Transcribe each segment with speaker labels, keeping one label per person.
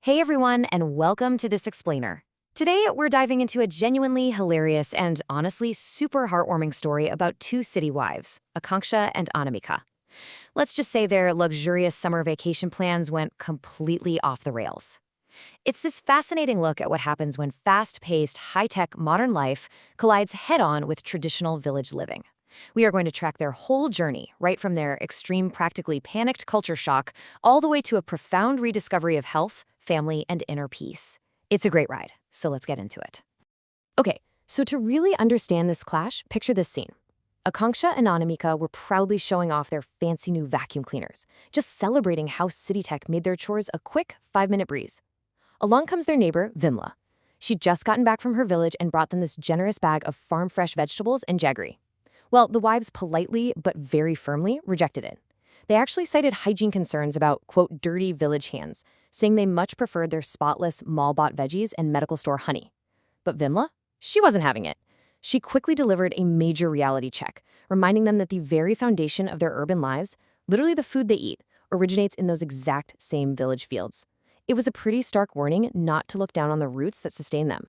Speaker 1: Hey everyone, and welcome to This Explainer. Today, we're diving into a genuinely hilarious and honestly super heartwarming story about two city wives, Akanksha and Anamika. Let's just say their luxurious summer vacation plans went completely off the rails. It's this fascinating look at what happens when fast-paced, high-tech modern life collides head-on with traditional village living. We are going to track their whole journey, right from their extreme, practically panicked culture shock, all the way to a profound rediscovery of health, family, and inner peace. It's a great ride, so let's get into it. Okay, so to really understand this clash, picture this scene. Akanksha and Anamika were proudly showing off their fancy new vacuum cleaners, just celebrating how City Tech made their chores a quick 5-minute breeze. Along comes their neighbor, Vimla. She'd just gotten back from her village and brought them this generous bag of farm-fresh vegetables and jaggery. Well, the wives politely but very firmly rejected it. They actually cited hygiene concerns about, quote, dirty village hands, saying they much preferred their spotless, mall-bought veggies and medical store honey. But Vimla? She wasn't having it. She quickly delivered a major reality check, reminding them that the very foundation of their urban lives, literally the food they eat, originates in those exact same village fields. It was a pretty stark warning not to look down on the roots that sustain them.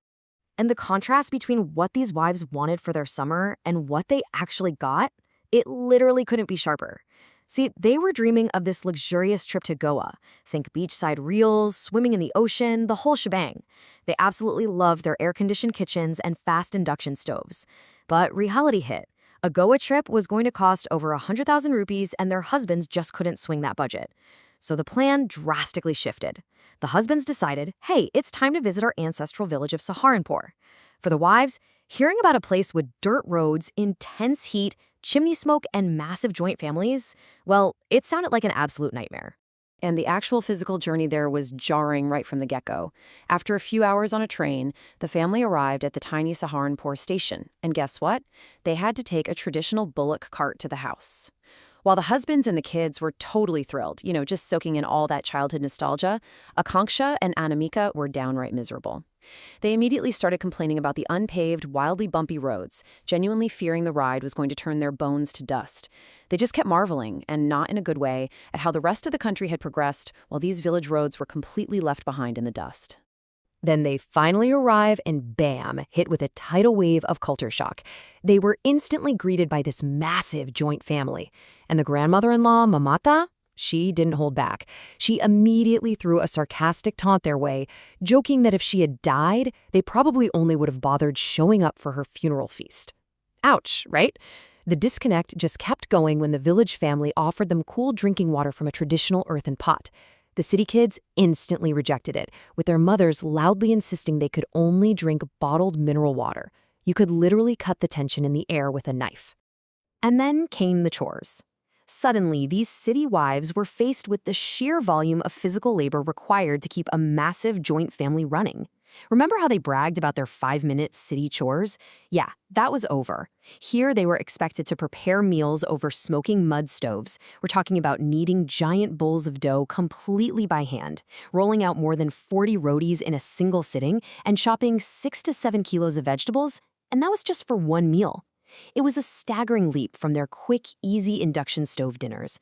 Speaker 1: And the contrast between what these wives wanted for their summer and what they actually got, it literally couldn't be sharper. See, they were dreaming of this luxurious trip to Goa. Think beachside reels, swimming in the ocean, the whole shebang. They absolutely loved their air-conditioned kitchens and fast induction stoves. But reality hit. A Goa trip was going to cost over 100,000 rupees, and their husbands just couldn't swing that budget. So the plan drastically shifted. The husbands decided, hey, it's time to visit our ancestral village of Saharanpur. For the wives, hearing about a place with dirt roads, intense heat, chimney smoke, and massive joint families, well, it sounded like an absolute nightmare. And the actual physical journey there was jarring right from the get-go. After a few hours on a train, the family arrived at the tiny Saharanpur station. And guess what? They had to take a traditional bullock cart to the house. While the husbands and the kids were totally thrilled, just soaking in all that childhood nostalgia, Akanksha and Anamika were downright miserable. They immediately started complaining about the unpaved, wildly bumpy roads, genuinely fearing the ride was going to turn their bones to dust. They just kept marveling, and not in a good way, at how the rest of the country had progressed while these village roads were completely left behind in the dust. Then they finally arrive and bam, hit with a tidal wave of culture shock. They were instantly greeted by this massive joint family. And the grandmother-in-law, Mamata, she didn't hold back. She immediately threw a sarcastic taunt their way, joking that if she had died, they probably only would have bothered showing up for her funeral feast. Ouch, right? The disconnect just kept going when the village family offered them cool drinking water from a traditional earthen pot. The city kids instantly rejected it, with their mothers loudly insisting they could only drink bottled mineral water. You could literally cut the tension in the air with a knife. And then came the chores. Suddenly, these city wives were faced with the sheer volume of physical labor required to keep a massive joint family running. Remember how they bragged about their 5-minute city chores? Yeah, that was over. Here they were expected to prepare meals over smoking mud stoves. We're talking about kneading giant bowls of dough completely by hand, rolling out more than 40 rotis in a single sitting, and chopping 6 to 7 kilos of vegetables, and that was just for one meal. It was a staggering leap from their quick, easy induction stove dinners.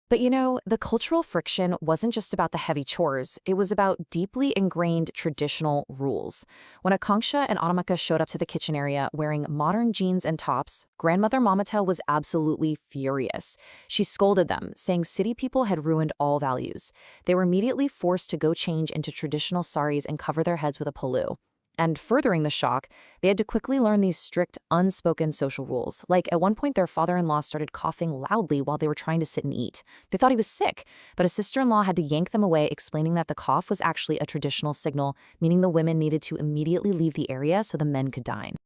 Speaker 1: But the cultural friction wasn't just about the heavy chores, it was about deeply ingrained traditional rules. When Akanksha and Anamika showed up to the kitchen area wearing modern jeans and tops, grandmother Mamata was absolutely furious. She scolded them, saying city people had ruined all values. They were immediately forced to go change into traditional saris and cover their heads with a polu. And furthering the shock, they had to quickly learn these strict, unspoken social rules. Like, at one point, their father-in-law started coughing loudly while they were trying to sit and eat. They thought he was sick, but a sister-in-law had to yank them away, explaining that the cough was actually a traditional signal, meaning the women needed to immediately leave the area so the men could dine.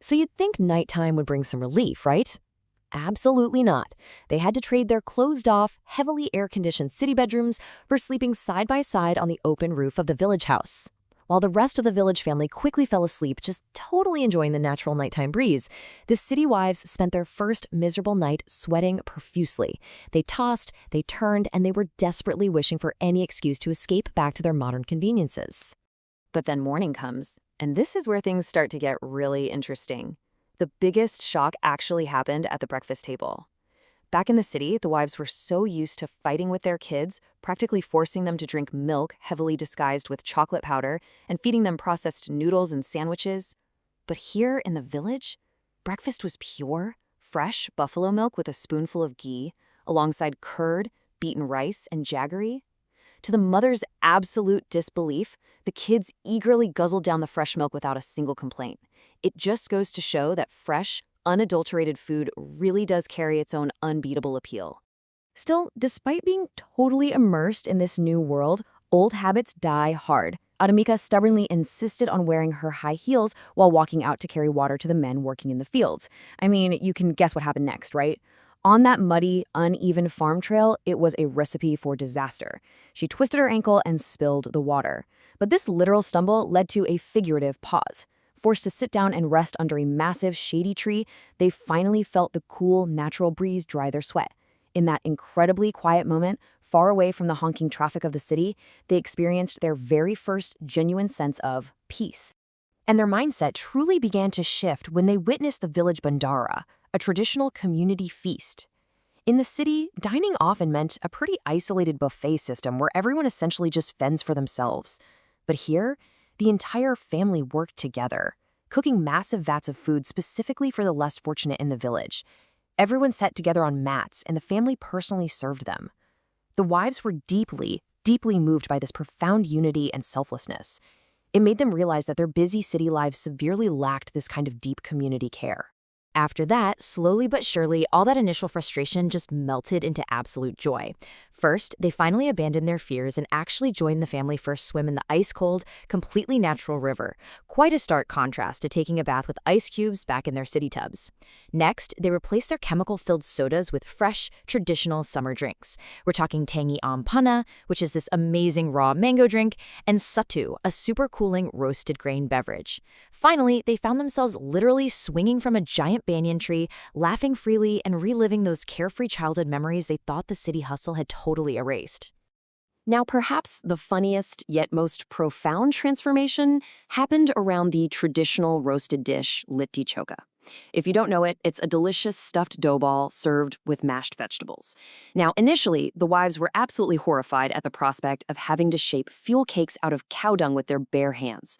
Speaker 1: So you'd think nighttime would bring some relief, right? Absolutely not. They had to trade their closed-off, heavily air-conditioned city bedrooms for sleeping side by side on the open roof of the village house. While the rest of the village family quickly fell asleep, just totally enjoying the natural nighttime breeze, the city wives spent their first miserable night sweating profusely. They tossed, they turned, and they were desperately wishing for any excuse to escape back to their modern conveniences. But then morning comes, and this is where things start to get really interesting. The biggest shock actually happened at the breakfast table. Back in the city, the wives were so used to fighting with their kids, practically forcing them to drink milk heavily disguised with chocolate powder and feeding them processed noodles and sandwiches. But here in the village, breakfast was pure, fresh buffalo milk with a spoonful of ghee, alongside curd, beaten rice, and jaggery. To the mother's absolute disbelief, the kids eagerly guzzled down the fresh milk without a single complaint. It just goes to show that fresh, unadulterated food really does carry its own unbeatable appeal. Still, despite being totally immersed in this new world, old habits die hard. Adamika stubbornly insisted on wearing her high heels while walking out to carry water to the men working in the fields. I mean, you can guess what happened next, right? On that muddy, uneven farm trail, it was a recipe for disaster. She twisted her ankle and spilled the water. But this literal stumble led to a figurative pause. Forced to sit down and rest under a massive, shady tree, they finally felt the cool, natural breeze dry their sweat. In that incredibly quiet moment, far away from the honking traffic of the city, they experienced their very first genuine sense of peace. And their mindset truly began to shift when they witnessed the village bandara, a traditional community feast. In the city, dining often meant a pretty isolated buffet system where everyone essentially just fends for themselves. But here, the entire family worked together, cooking massive vats of food specifically for the less fortunate in the village. Everyone sat together on mats, and the family personally served them. The wives were deeply, deeply moved by this profound unity and selflessness. It made them realize that their busy city lives severely lacked this kind of deep community care. After that, slowly but surely, all that initial frustration just melted into absolute joy. First, they finally abandoned their fears and actually joined the family for a swim in the ice-cold, completely natural river. Quite a stark contrast to taking a bath with ice cubes back in their city tubs. Next, they replaced their chemical-filled sodas with fresh, traditional summer drinks. We're talking tangy panna, which is this amazing raw mango drink, and sattu, a super cooling roasted grain beverage. Finally, they found themselves literally swinging from a giant banyan tree, laughing freely and reliving those carefree childhood memories they thought the city hustle had totally erased. Now, perhaps the funniest yet most profound transformation happened around the traditional roasted dish, litti choka. If you don't know it, it's a delicious stuffed dough ball served with mashed vegetables. Now, initially, the wives were absolutely horrified at the prospect of having to shape fuel cakes out of cow dung with their bare hands.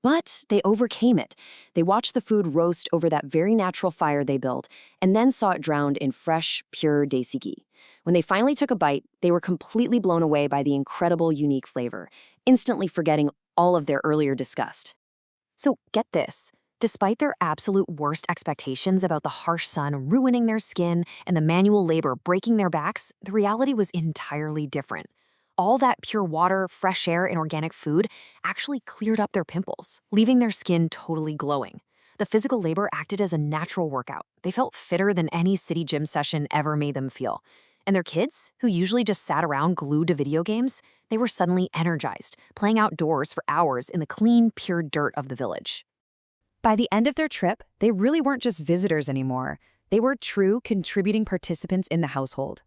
Speaker 1: But they overcame it. They watched the food roast over that very natural fire they built, and then saw it drowned in fresh, pure desi ghee. When they finally took a bite, they were completely blown away by the incredible, unique flavor, instantly forgetting all of their earlier disgust. So get this. Despite their absolute worst expectations about the harsh sun ruining their skin and the manual labor breaking their backs, the reality was entirely different. All that pure water, fresh air, and organic food actually cleared up their pimples, leaving their skin totally glowing. The physical labor acted as a natural workout. They felt fitter than any city gym session ever made them feel. And their kids, who usually just sat around glued to video games, they were suddenly energized, playing outdoors for hours in the clean, pure dirt of the village. By the end of their trip, they really weren't just visitors anymore. They were true contributing participants in the household.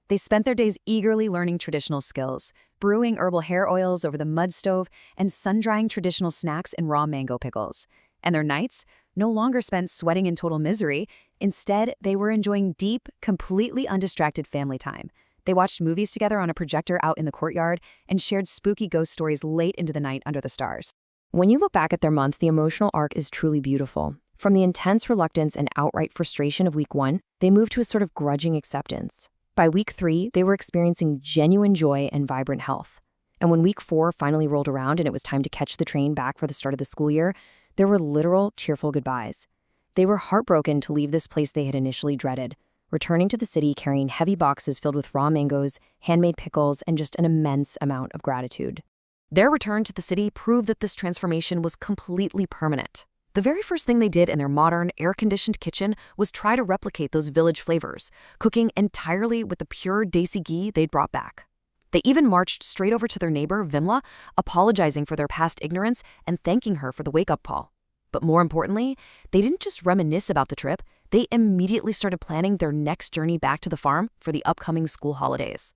Speaker 1: They spent their days eagerly learning traditional skills, brewing herbal hair oils over the mud stove, and sun-drying traditional snacks in raw mango pickles. And their nights no longer spent sweating in total misery. Instead, they were enjoying deep, completely undistracted family time. They watched movies together on a projector out in the courtyard and shared spooky ghost stories late into the night under the stars. When you look back at their month, the emotional arc is truly beautiful. From the intense reluctance and outright frustration of week 1, they moved to a sort of grudging acceptance. By week 3, they were experiencing genuine joy and vibrant health. And when week 4 finally rolled around and it was time to catch the train back for the start of the school year, there were literal, tearful goodbyes. They were heartbroken to leave this place they had initially dreaded, returning to the city carrying heavy boxes filled with raw mangoes, handmade pickles, and just an immense amount of gratitude. Their return to the city proved that this transformation was completely permanent. The very first thing they did in their modern, air-conditioned kitchen was try to replicate those village flavors, cooking entirely with the pure desi ghee they'd brought back. They even marched straight over to their neighbor, Vimla, apologizing for their past ignorance and thanking her for the wake-up call. But more importantly, they didn't just reminisce about the trip, they immediately started planning their next journey back to the farm for the upcoming school holidays.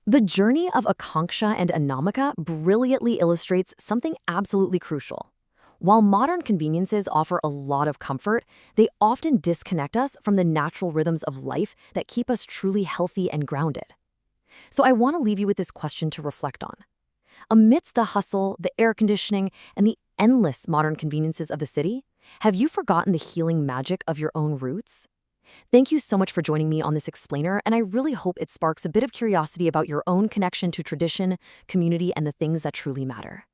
Speaker 1: The journey of Akanksha and Anamika brilliantly illustrates something absolutely crucial. While modern conveniences offer a lot of comfort, they often disconnect us from the natural rhythms of life that keep us truly healthy and grounded. So I want to leave you with this question to reflect on. Amidst the hustle, the air conditioning, and the endless modern conveniences of the city, have you forgotten the healing magic of your own roots? Thank you so much for joining me on this explainer, and I really hope it sparks a bit of curiosity about your own connection to tradition, community, and the things that truly matter.